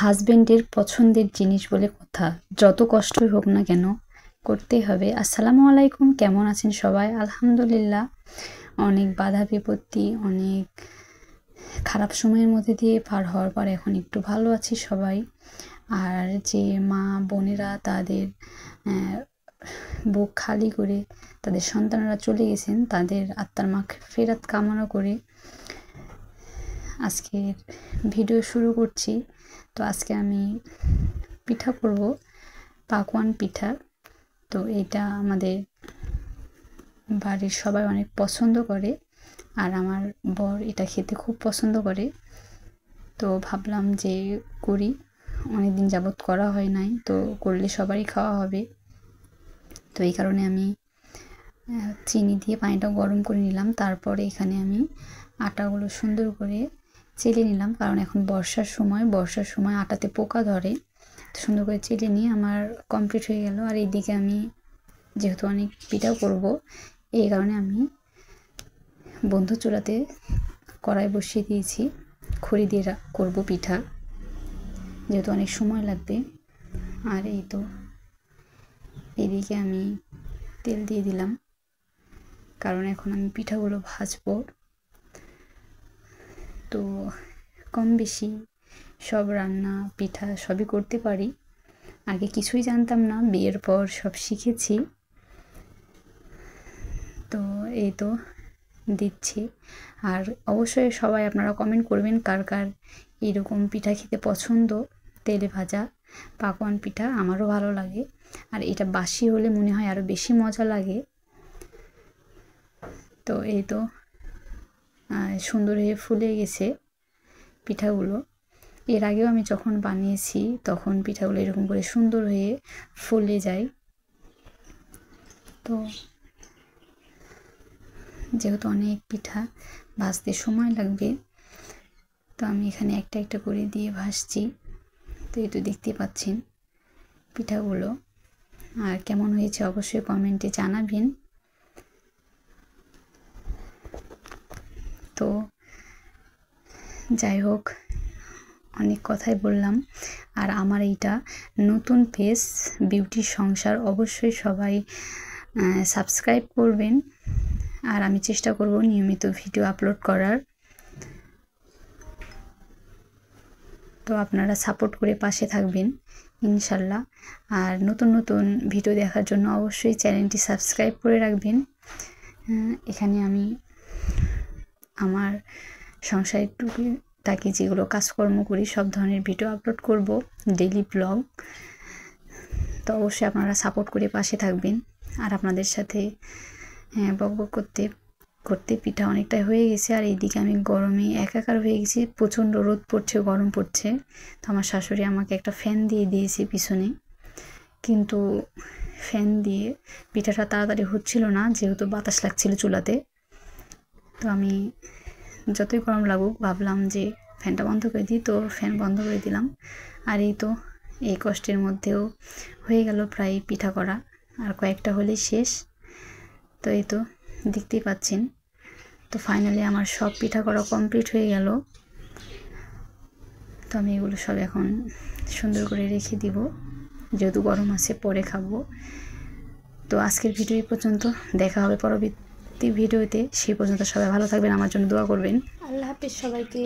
হাজবেন্ডের পছন্দের জিনিস বলে কথা, যত কষ্টই হোক না কেন করতেই হবে। আসসালামু আলাইকুম, কেমন আছেন সবাই? আলহামদুলিল্লাহ, অনেক বাধা বিপত্তি, অনেক খারাপ সময়ের মধ্যে দিয়ে পার হওয়ার পর এখন একটু ভালো আছি সবাই। আর যে মা বোনেরা তাদের বুক খালি করে তাদের সন্তানরা চলে গেছেন, তাদের আত্মার মাগফিরাত কামনা করে আজকের ভিডিও শুরু করছি। তো আজকে আমি পিঠা করব, পাকওয়ান পিঠা। তো এটা আমাদের বাড়ির সবাই অনেক পছন্দ করে, আর আমার বর এটা খেতে খুব পছন্দ করে। তো ভাবলাম যে করি, অনেক দিন যাবৎ করা হয় নাই, তো করলে সবারই খাওয়া হবে। তো এই কারণে আমি চিনি দিয়ে পানিটা গরম করে নিলাম। তারপরে এখানে আমি আটাগুলো সুন্দর করে চেলে নিলাম, কারণ এখন বর্ষার সময় আটাতে পোকা ধরে। তো সুন্দর করে চেলে নিয়ে আমার কমপ্লিট হয়ে গেল। আর এইদিকে আমি যেহেতু অনেক পিঠা করব, এই কারণে আমি বন্ধ চুলাতে কড়াই বসিয়ে দিয়েছি। খড়ি দিয়ে করব পিঠা, যেহেতু অনেক সময় লাগবে। আর এই তো এদিকে আমি তেল দিয়ে দিলাম, কারণ এখন আমি পিঠাগুলো ভাজবো। তো কম বেশি সব রান্না পিঠা সবই করতে পারি। আগে কিছুই জানতাম না, বিয়ের পর সব শিখেছি। তো এই তো দিচ্ছি। আর অবশ্যই সবাই আপনারা কমেন্ট করবেন কার কার এরকম পিঠা খেতে পছন্দ। তেলে ভাজা পাকওয়ান পিঠা আমারও ভালো লাগে, আর এটা বাসি হলে মনে হয় আরও বেশি মজা লাগে। তো এই তো সুন্দর হয়ে ফুলে গেছে পিঠাগুলো। এর আগেও আমি যখন বানিয়েছি তখন পিঠাগুলো এরকম করে সুন্দর হয়ে ফুলে যায়। তো যেহেতু অনেক পিঠা ভাজতে সময় লাগবে, তো আমি এখানে একটা একটা করে দিয়ে ভাজছি। তো এই তো দেখতে পাচ্ছেন পিঠাগুলো, আর কেমন হয়েছে অবশ্যই কমেন্টে জানাবেন। তো যাই হোক, অনেক কথাই বললাম। আর আমার এইটা নতুন পেজ বিউটি সংসার, অবশ্যই সবাই সাবস্ক্রাইব করবেন। আর আমি চেষ্টা করব নিয়মিত ভিডিও আপলোড করার। তো আপনারা সাপোর্ট করে পাশে থাকবেন ইনশাল্লাহ। আর নতুন নতুন ভিডিও দেখার জন্য অবশ্যই চ্যানেলটি সাবস্ক্রাইব করে রাখবেন। এখানে আমি আমার সংসারের টুকিটাকি যেগুলো কাজকর্ম করি সব ধরনের ভিডিও আপলোড করব, ডেইলি ব্লগ। তো অবশ্যই আপনারা সাপোর্ট করে পাশে থাকবেন। আর আপনাদের সাথে বক বক করতে করতে পিঠা অনেকটাই হয়ে গেছে। আর এইদিকে আমি গরমে একাকার হয়ে গেছি, প্রচণ্ড রোদ পড়ছে, গরম পড়ছে। তো আমার শাশুড়ি আমাকে একটা ফ্যান দিয়ে দিয়েছে পিছনে, কিন্তু ফ্যান দিয়ে পিঠাটা তাড়াতাড়ি হচ্ছিল না, যেহেতু বাতাস লাগছিল চুলাতে। তো আমি যতই গরম লাগুক ভাবলাম যে ফ্যানটা বন্ধ করে দিই, তো ফ্যান বন্ধ করে দিলাম। আর এই তো এই কষ্টের মধ্যেও হয়ে গেল প্রায় পিঠা করা, আর কয়েকটা হলেই শেষ। তো এই তো দেখতেই পাচ্ছেন। তো ফাইনালি আমার সব পিঠা করা কমপ্লিট হয়ে গেল। তো আমি এগুলো সব এখন সুন্দর করে রেখে দিব, যেহেতু গরম আছে পরে খাবো। তো আজকের ভিডিও এই পর্যন্ত, দেখা হবে পরবর্তী ভিডিওতে। সেই পর্যন্ত সবাই ভালো থাকবেন, আমার জন্য দোয়া করবেন। আল্লাহ হাফেজ সবাইকে।